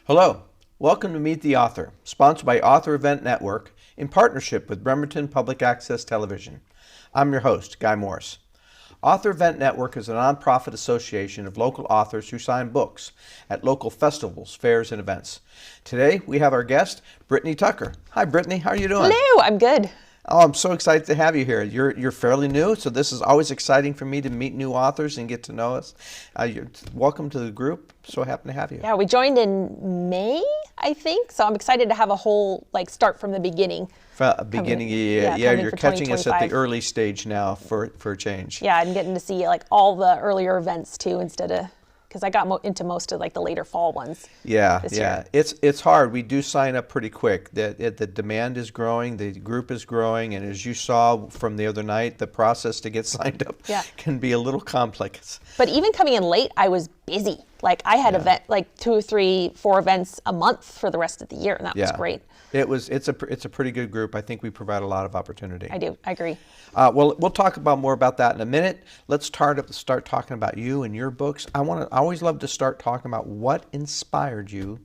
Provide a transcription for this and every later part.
Hello, welcome to Meet the Author, sponsored by Author Event Network in partnership with Bremerton Public Access Television. I'm your host, Guy Morris. Author Event Network is a nonprofit association of local authors who sign books at local festivals, fairs, and events. Today, we have our guest, Brittany Tucker. Hi, Brittany. How are you doing? Hello, I'm good. Oh, I'm so excited to have you here. You're fairly new, so this is always exciting for me to meet new authors and get to know us. Welcome to the group. So happy to have you. Yeah, we joined in May, I think. So I'm excited to have a whole start from the beginning. You're catching us at the early stage now for a change. Yeah, and getting to see all the earlier events too, instead of because I got into most of the later fall ones. Yeah. Year. It's hard. We do sign up pretty quick. The demand is growing, the group is growing, and as you saw from the other night, the process to get signed up can be a little complex. But even coming in late, I was busy. I had event 2, 3, 4 events a month for the rest of the year, and that was great. It's a pretty good group. I think we provide a lot of opportunity. I do. I agree. Well, we'll talk more about that in a minute. Let's start talking about you and your books. I always love to start talking about what inspired you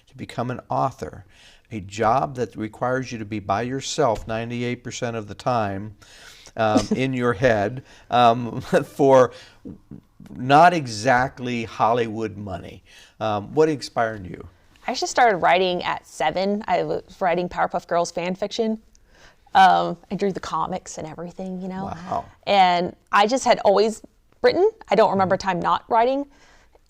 to become an author, a job that requires you to be by yourself 98% of the time in your head for not exactly Hollywood money. What inspired you? I actually started writing at 7. I was writing Powerpuff Girls fan fiction. I drew the comics and everything, Wow. And I just had always written. I don't remember a time not writing.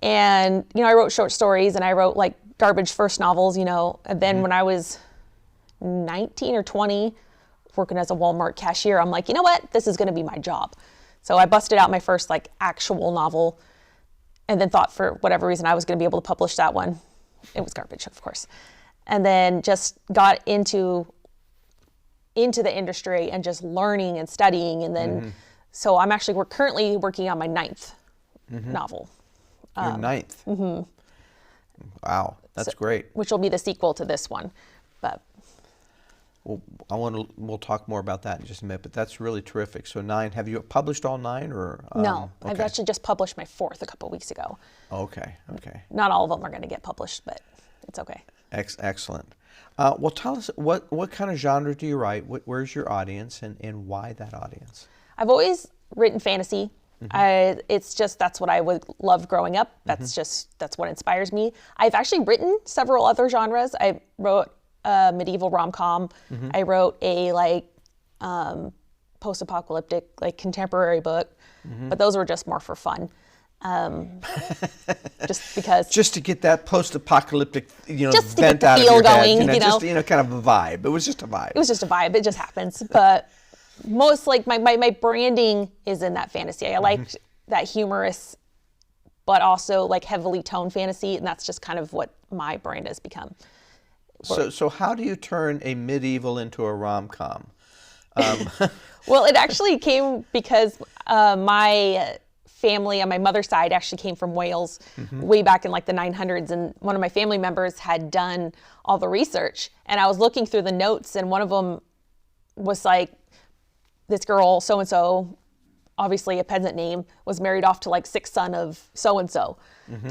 And, I wrote short stories and I wrote garbage first novels, and then when I was 19 or 20, working as a Walmart cashier, I'm like, you know what? This is going to be my job. So I busted out my first actual novel and then thought for whatever reason I was going to be able to publish that one. It was garbage, of course. And then just got into the industry and just learning and studying. And then, so we're currently working on my 9th novel. Your 9th? Mm-hmm. Wow, that's great. Which will be the sequel to this one. But Well, we'll talk more about that in just a minute, but that's really terrific. So 9, have you published all 9 or? No, okay. I've actually just published my 4th a couple weeks ago. Okay. Not all of them are going to get published, but it's okay. Excellent. Well, tell us, what kind of genre do you write? Where's your audience and why that audience? I've always written fantasy. That's what I would love growing up. That's what inspires me. I've actually written several other genres. I wrote medieval rom-com. I wrote a post-apocalyptic contemporary book, but those were just more for fun. Just to get that post-apocalyptic, just to vent get the out feel of your going, head, just kind of a vibe. It was just a vibe. It was just a vibe. It just happens. But most my branding is in that fantasy. I like that humorous, but also heavily toned fantasy, and that's just kind of what my brand has become. So how do you turn a medieval into a rom-com? Well, it actually came because my family on my mother's side actually came from Wales way back in the 900s, and one of my family members had done all the research, and I was looking through the notes, and one of them was this girl so-and-so, obviously a peasant name, was married off to 6th son of so-and-so.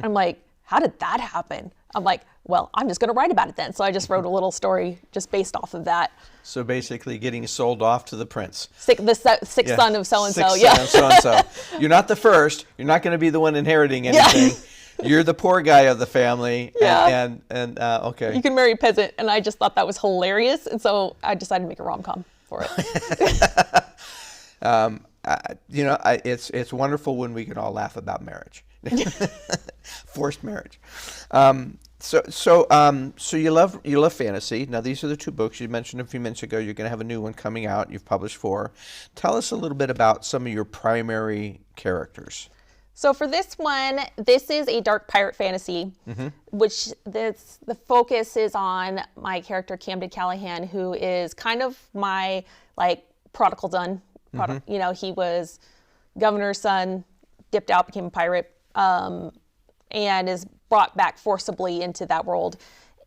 I'm like, how did that happen? I'm like, well, I'm just going to write about it then. So I just wrote a little story just based off of that. So basically getting sold off to the prince. The sixth son of so-and-so. Sixth son of so-and-so. You're not the first. You're not going to be the one inheriting anything. You're the poor guy of the family. Yeah. And okay. You can marry a peasant. And I just thought that was hilarious. And so I decided to make a rom-com for it. It's wonderful when we can all laugh about marriage. Forced marriage. So you love fantasy. Now these are the 2 books you mentioned a few minutes ago. You're going to have a new one coming out. You've published 4. Tell us a little bit about some of your primary characters. So for this one, this is a dark pirate fantasy, which the focus is on my character Camden Callahan, who is kind of my prodigal son. He was governor's son, dipped out, became a pirate, and is brought back forcibly into that world.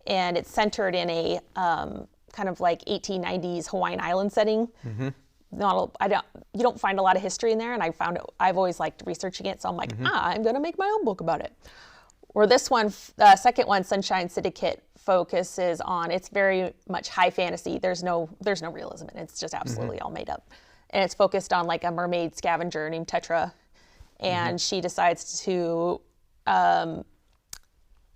And it's centered in a kind of 1890s Hawaiian island setting. You don't find a lot of history in there, and I've always liked researching it, so I'm like, I'm going to make my own book about it. Where this one, the second one, Sunshine Syndicate, focuses on, it's very much high fantasy. There's no realism in it. It's just absolutely all made up. And it's focused on like a mermaid scavenger named Tetra. And she decides to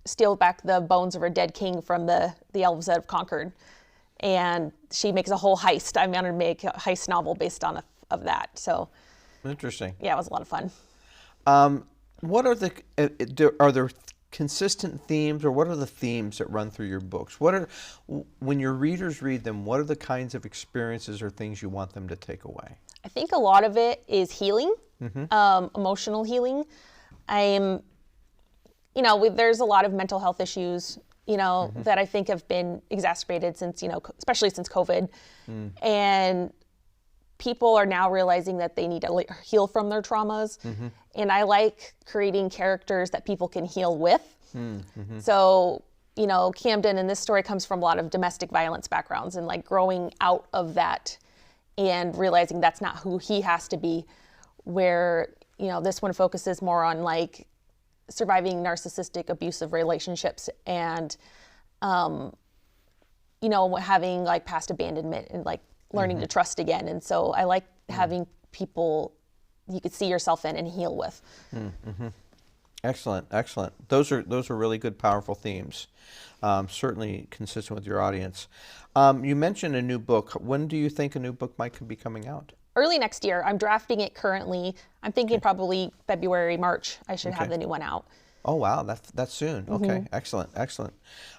steal back the bones of her dead king from the elves that have conquered. And she makes a whole heist. I'm going to make a heist novel based on of that. So Interesting. yeah, it was a lot of fun. What are are there consistent themes, or what are the themes that run through your books? When your readers read them, what are the kinds of experiences or things you want them to take away? I think a lot of it is healing, emotional healing. There's a lot of mental health issues, that I think have been exacerbated since, especially since COVID. And people are now realizing that they need to heal from their traumas. And I like creating characters that people can heal with. So, Camden in this story comes from a lot of domestic violence backgrounds, and like growing out of that and realizing that's not who he has to be, where, this one focuses more on like surviving narcissistic abusive relationships and, having like past abandonment and like learning to trust again. And so I like having people you could see yourself in and heal with. Excellent, excellent. Those are really good, powerful themes. Certainly consistent with your audience. You mentioned a new book. When do you think a new book might be coming out? Early next year. I'm drafting it currently. I'm thinking probably February, March. I should have the new one out. Oh wow, that's soon. Okay, excellent, excellent.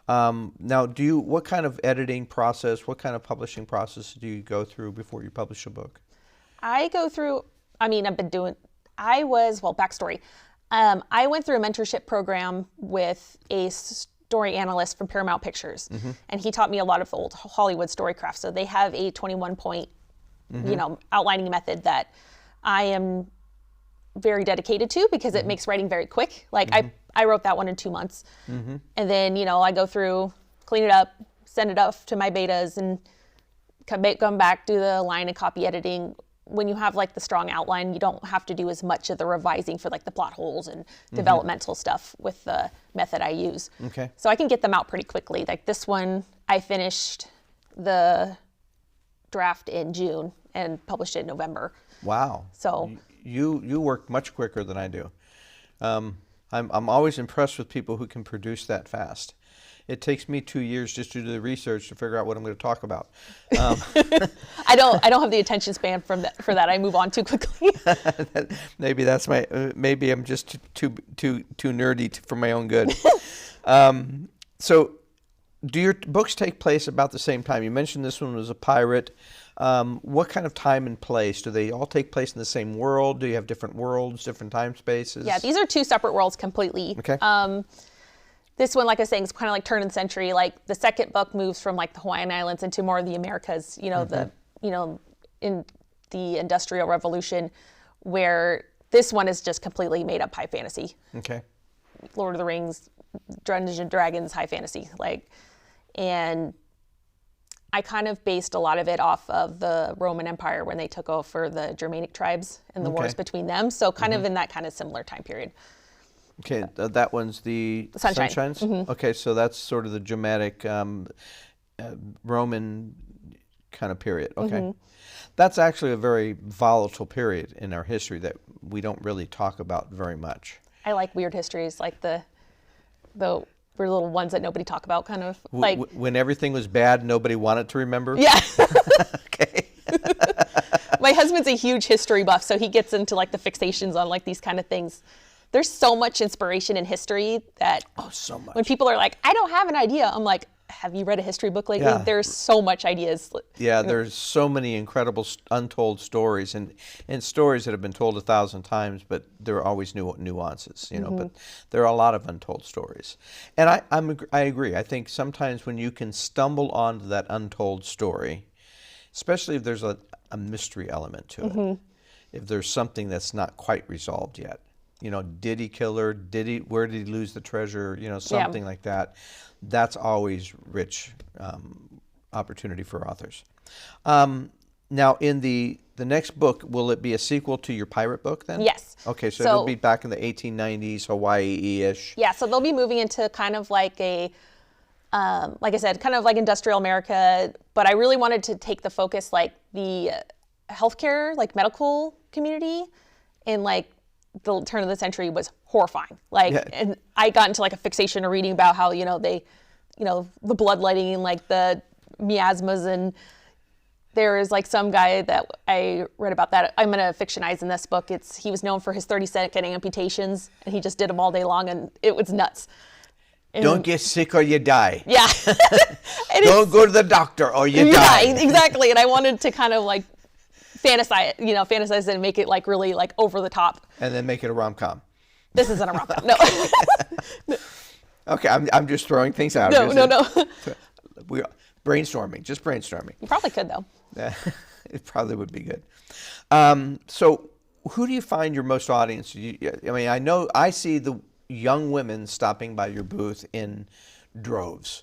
Now, what kind of editing process, what kind of publishing process do you go through before you publish a book? I go through. Backstory. I went through a mentorship program with a story analyst from Paramount Pictures, and he taught me a lot of old Hollywood storycraft. So they have a 21-point, outlining method that I am very dedicated to because it makes writing very quick. Like I wrote that one in 2 months, and then I go through, clean it up, send it off to my betas, and come back, do the line and copy editing. When you have like the strong outline, you don't have to do as much of the revising for like the plot holes and developmental stuff with the method I use. Okay. So I can get them out pretty quickly. Like this one, I finished the draft in June and published it in November. Wow. So you work much quicker than I do. I'm always impressed with people who can produce that fast. It takes me 2 years just to do the research to figure out what I'm going to talk about. I don't have the attention span for that. I move on too quickly. Maybe that's maybe I'm just too nerdy for my own good. So, do your books take place about the same time? You mentioned this one was a pirate. What kind of time and place? Do they all take place in the same world? Do you have different worlds, different time spaces? Yeah, these are two separate worlds completely. Okay. This one, like I was saying, is kind of like turn in the century. Like the second book moves from like the Hawaiian Islands into more of the Americas, in the Industrial Revolution, where this one is just completely made up high fantasy. Okay. Lord of the Rings, Dungeons and Dragons, high fantasy. And I kind of based a lot of it off of the Roman Empire when they took over the Germanic tribes and the wars between them. So kind of in that kind of similar time period. Okay, that one's the Sunshine. Sunshines? Okay, so that's sort of the Germanic Roman kind of period. Okay. That's actually a very volatile period in our history that we don't really talk about very much. I like weird histories, like the weird little ones that nobody talk about, kind of. When everything was bad, nobody wanted to remember? Yeah. Okay. My husband's a huge history buff, so he gets into like the fixations on like these kind of things. There's so much inspiration in history that so much. When people are like, I don't have an idea, I'm like, have you read a history book lately? Yeah. There's so much ideas. Yeah, there's so many incredible untold stories and stories that have been told 1,000 times, but there are always new nuances, but there are a lot of untold stories. And I agree. I think sometimes when you can stumble onto that untold story, especially if there's a mystery element to it, if there's something that's not quite resolved yet, did he kill her? Where did he lose the treasure? Something like that. That's always rich opportunity for authors. Now, in the next book, will it be a sequel to your pirate book then? Yes. Okay, so it'll be back in the 1890s, Hawaii-ish. Yeah, so they'll be moving into kind of like a, like I said, kind of like industrial America, but I really wanted to take the focus like the healthcare, like medical community in like the turn of the century was horrifying. Like, and I got into like a fixation of reading about how, the bloodletting and like the miasmas, and there is like some guy that I read about that I'm going to fictionize in this book. He was known for his 30-second amputations, and he just did them all day long, and it was nuts. And don't get sick or you die. Yeah. Don't go to the doctor or you die. Exactly. And I wanted to kind of like fantasize it and make it like really like over the top. And then make it a rom-com. This isn't a rom-com. No. Okay, I'm just throwing things out. No. We're brainstorming, just brainstorming. You probably could though. Yeah, it probably would be good. So who do you find your most audience? I know I see the young women stopping by your booth in droves.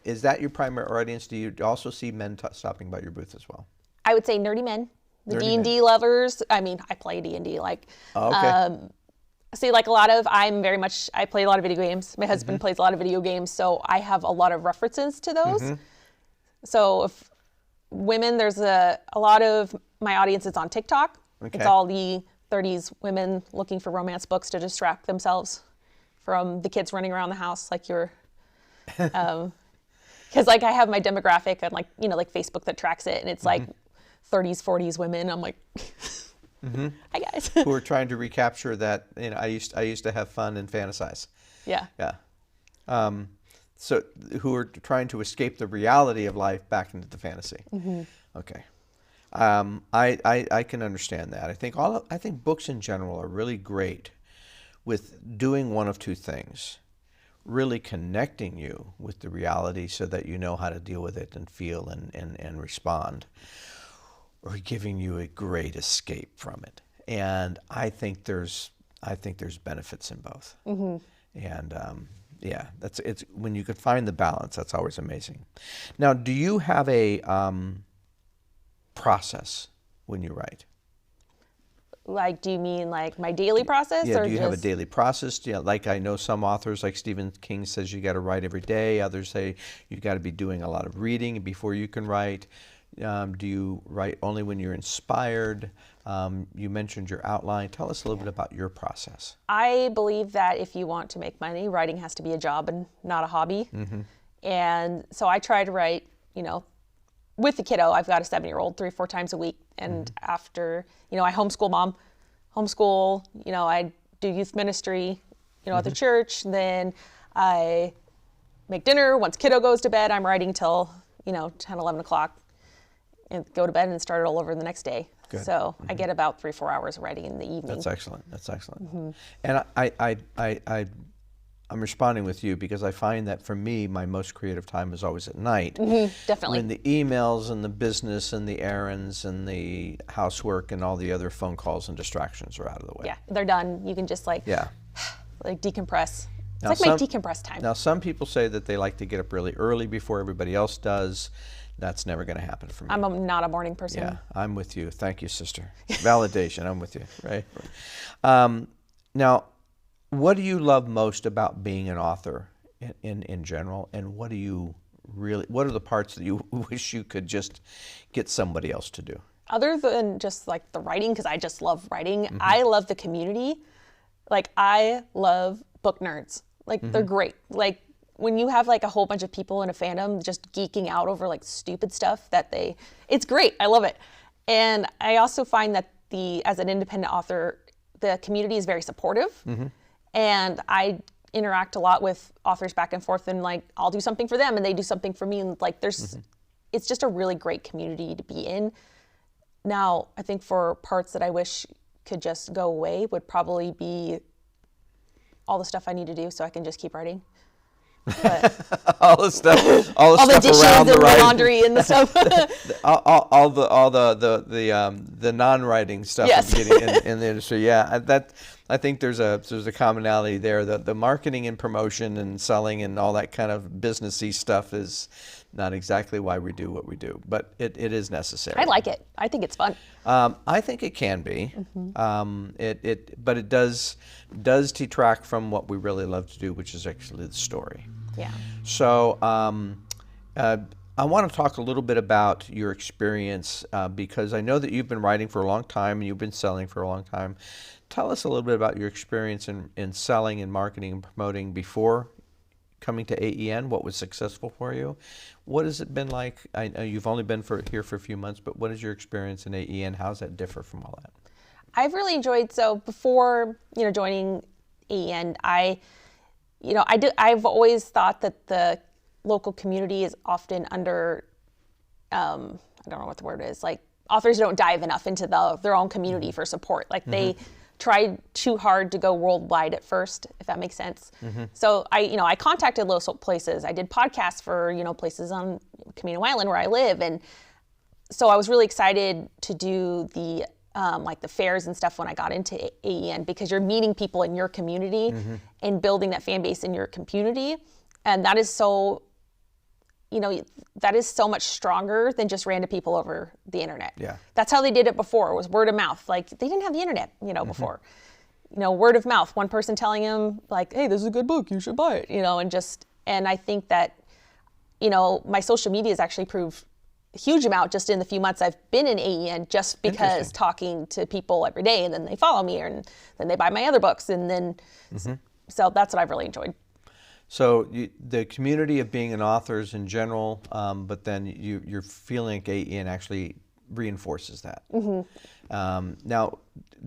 Is that your primary audience? Do you also see men stopping by your booth as well? I would say nerdy men, the Nerdy D&D lovers. I mean, I play D&D. Like, okay. See, like I play a lot of video games. My husband plays a lot of video games, so I have a lot of references to those. So if women, there's a lot of my audience is on TikTok. Okay. It's all the 30s women looking for romance books to distract themselves from the kids running around the house, like you're, because like I have my demographic on like, like Facebook that tracks it, and it's like 30s, 40s women. I'm like, hi guys. Who are trying to recapture that, I used to have fun and fantasize. Yeah. Yeah. So who are trying to escape the reality of life back into the fantasy. Okay. I can understand that. I think books in general are really great with doing one of two things: really connecting you with the reality so that you know how to deal with it and feel and respond, or giving you a great escape from it. And I think there's benefits in both. And yeah, it's when you can find the balance, that's always amazing. Now, do you have a process when you write? Like, do you mean like my daily process? Yeah, or do you have a just... daily process? Yeah, like I know some authors, like Stephen King says you got to write every day. Others say you got to be doing a lot of reading before you can write. Do you write only when you're inspired? You mentioned your outline. Tell us a little bit about your process. I believe that if you want to make money, writing has to be a job and not a hobby. And so I try to write, with the kiddo. I've got a 7-year-old 3 or 4 times a week. And after, I homeschool, I do youth ministry, at the church. Then I make dinner. Once kiddo goes to bed, I'm writing till, 10, 11 o'clock. And go to bed and start it all over the next day. Good. So I get about 3 or 4 hours of writing in the evening. That's excellent. That's excellent. And I'm responding with you because I find that for me, my most creative time is always at night. Definitely. When the emails and the business and the errands and the housework and all the other phone calls and distractions are out of the way. Yeah, they're done. You can just like decompress. It's like my decompress time. Now, some people say that they like to get up really early before everybody else does. That's never going to happen for me. I'm not a morning person. Yeah, I'm with you. Thank you, sister. Validation. I'm with you. Right. Now, what do you love most about being an author in general, and what are the parts that you wish you could just get somebody else to do? Other than just like the writing, because I just love writing, I love the community. Like, I love book nerds. Like, they're great. Like, when you have like a whole bunch of people in a fandom just geeking out over like stupid stuff it's great. I love it. And I also find that as an independent author, the community is very supportive. And I interact a lot with authors back and forth, and like I'll do something for them and they do something for me. And like it's just a really great community to be in. Now, I think for parts that I wish could just go away would probably be all the stuff I need to do so I can just keep writing. But all the stuff dishes around and the writing. laundry and the stuff. all the non-writing stuff. Yes. Getting in the industry. Yeah, I think there's a commonality there. The marketing and promotion and selling and all that kind of businessy stuff is not exactly why we do what we do, but it is necessary. I like it. I think it's fun. I think it can be. But it does detract from what we really love to do, which is actually the story. Yeah. So I want to talk a little bit about your experience because I know that you've been writing for a long time and you've been selling for a long time. Tell us a little bit about your experience in selling and marketing and promoting before coming to AEN. What was successful for you? What has it been like? I know you've only been here for a few months, but what is your experience in AEN? How does that differ from all that? I've really enjoyed, so before, joining AEN, I've always thought that the local community is often under, I don't know what the word is, like authors don't dive enough into their own community for support. Like they try too hard to go worldwide at first, if that makes sense. So I contacted local places. I did podcasts for, places on Camino Island where I live. And so I was really excited to do the fairs and stuff when I got into AEN, because you're meeting people in your community and building that fan base in your community. And that is so, that is so much stronger than just random people over the internet. Yeah. That's how they did it before, was word of mouth. Like they didn't have the internet, before. Word of mouth, one person telling him like, hey, this is a good book, you should buy it, and I think that, my social media has actually proved a huge amount just in the few months I've been in AEN, just because talking to people every day, and then they follow me, and then they buy my other books, and then, so that's what I've really enjoyed. So the community of being an author is in general, but then you're feeling like AEN actually reinforces that. Now,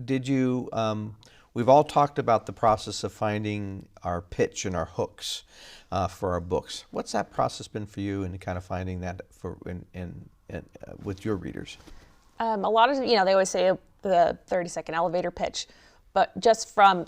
did you, we've all talked about the process of finding our pitch and our hooks for our books. What's that process been for you in kind of finding that with your readers? A lot of, they always say the 30-second elevator pitch, but just from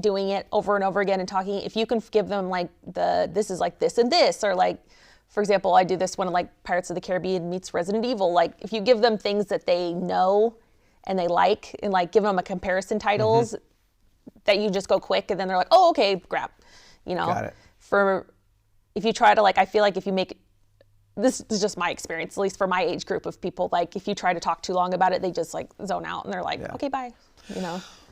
doing it over and over again and talking, if you can give them like this is like this and this, or like, for example, I do this one like Pirates of the Caribbean meets Resident Evil. Like if you give them things that they know and they like, and like give them a comparison titles that you just go quick, and then they're like, oh, okay, grab, Got it. If you try to I feel like if you make, this is just my experience, at least for my age group of people, like if you try to talk too long about it, they just like zone out and they're like, okay, bye,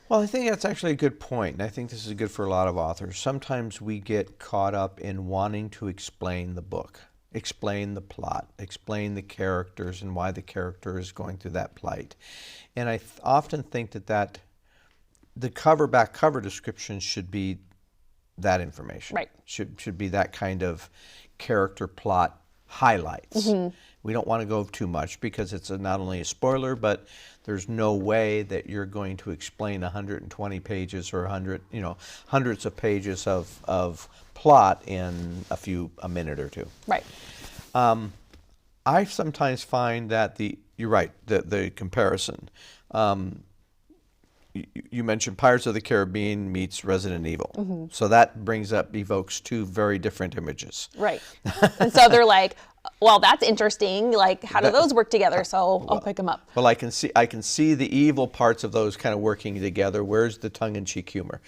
Well, I think that's actually a good point, and I think this is good for a lot of authors. Sometimes we get caught up in wanting to explain the book, explain the plot, explain the characters and why the character is going through that plight. And I often think that the back cover description should be that information. Right. Should be that kind of character plot highlights. We don't want to go too much because it's not only a spoiler, but there's no way that you're going to explain 120 pages or hundreds of pages of plot in a minute or two. Right. I sometimes find that you're right, the comparison. You mentioned Pirates of the Caribbean meets Resident Evil. So that evokes two very different images. Right. And so they're like, well, that's interesting. Like, how do those work together? So I'll pick them up. Well, I can see the evil parts of those kind of working together. Where's the tongue-in-cheek humor?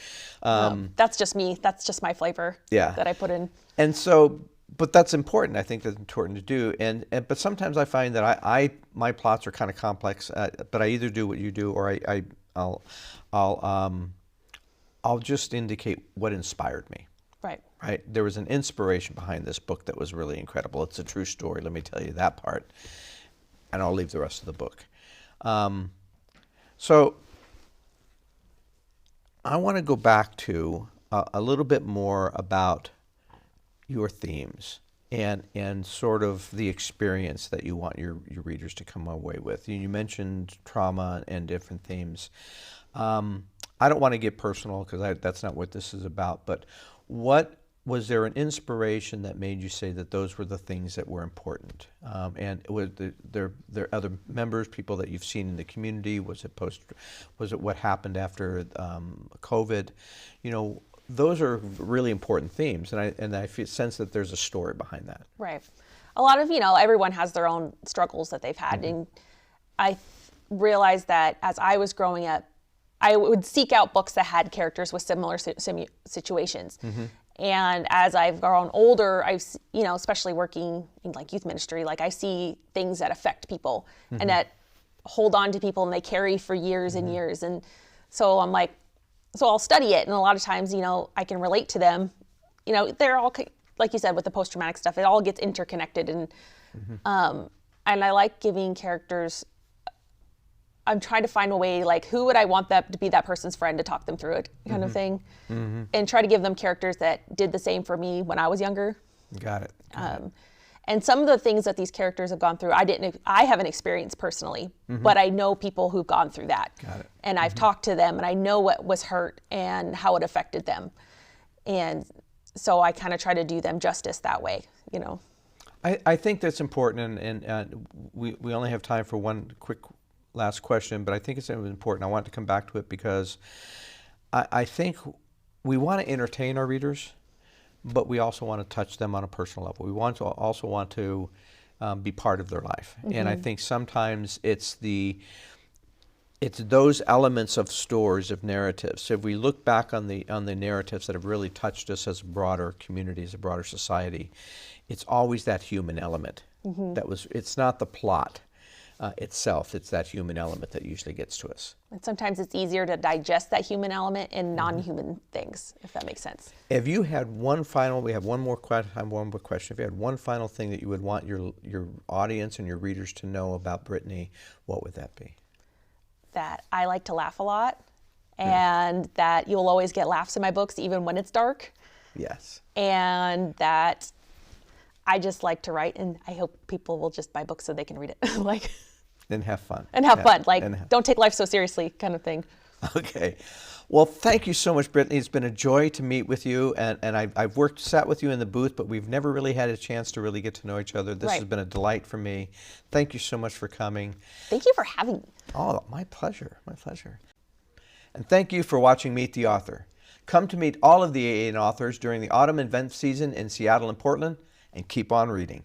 That's just me. That's just my flavor that I put in. And so, but that's important. I think that's important to do. But sometimes I find that my plots are kind of complex. But I either do what you do, or I'll just indicate what inspired me. Right. There was an inspiration behind this book that was really incredible. It's a true story. Let me tell you that part, and I'll leave the rest of the book. So I want to go back to a little bit more about your themes and sort of the experience that you want your readers to come away with. You mentioned trauma and different themes. I don't want to get personal because that's not what this is about, but was there an inspiration that made you say that those were the things that were important? And was there other members, people that you've seen in the community? Was it what happened after COVID? Those are really important themes, and I sense that there's a story behind that. Right. A lot of, everyone has their own struggles that they've had. And I realized that as I was growing up, I would seek out books that had characters with similar situations. And as I've grown older, especially working in like youth ministry, like I see things that affect people and that hold on to people and they carry for years and years. And so I'm like, so I'll study it. And a lot of times, I can relate to them. They're all, like you said, with the post-traumatic stuff, it all gets interconnected. And I like giving characters, I'm trying to find a way, like, who would I want that to be that person's friend to talk them through it kind of thing. And try to give them characters that did the same for me when I was younger. Got it. And some of the things that these characters have gone through, I haven't experienced personally, but I know people who've gone through that. Got it. And I've talked to them and I know what was hurt and how it affected them. And so I kind of try to do them justice that way, I think that's important, and we only have time for one quick last question, but I think it's important. I want to come back to it because I think we want to entertain our readers, but we also want to touch them on a personal level. We also want to be part of their life, and I think sometimes it's those elements of stories, of narratives. So if we look back on the narratives that have really touched us as a broader community, as a broader society, it's always that human element. It's not the plot itself, it's that human element that usually gets to us. And sometimes it's easier to digest that human element in non-human things, if that makes sense. If you had we have one more question. If you had one final thing that you would want your audience and your readers to know about Brittany, what would that be? That I like to laugh a lot, and that you'll always get laughs in my books, even when it's dark. Yes. And that I just like to write, and I hope people will just buy books so they can read it. And have fun. And have fun. Don't take life so seriously, kind of thing. Okay. Well, thank you so much, Brittany. It's been a joy to meet with you, and I've sat with you in the booth, but we've never really had a chance to really get to know each other. This has been a delight for me. Thank you so much for coming. Thank you for having me. Oh, my pleasure. My pleasure. And thank you for watching Meet the Author. Come to meet all of the AA authors during the autumn event season in Seattle and Portland, and keep on reading.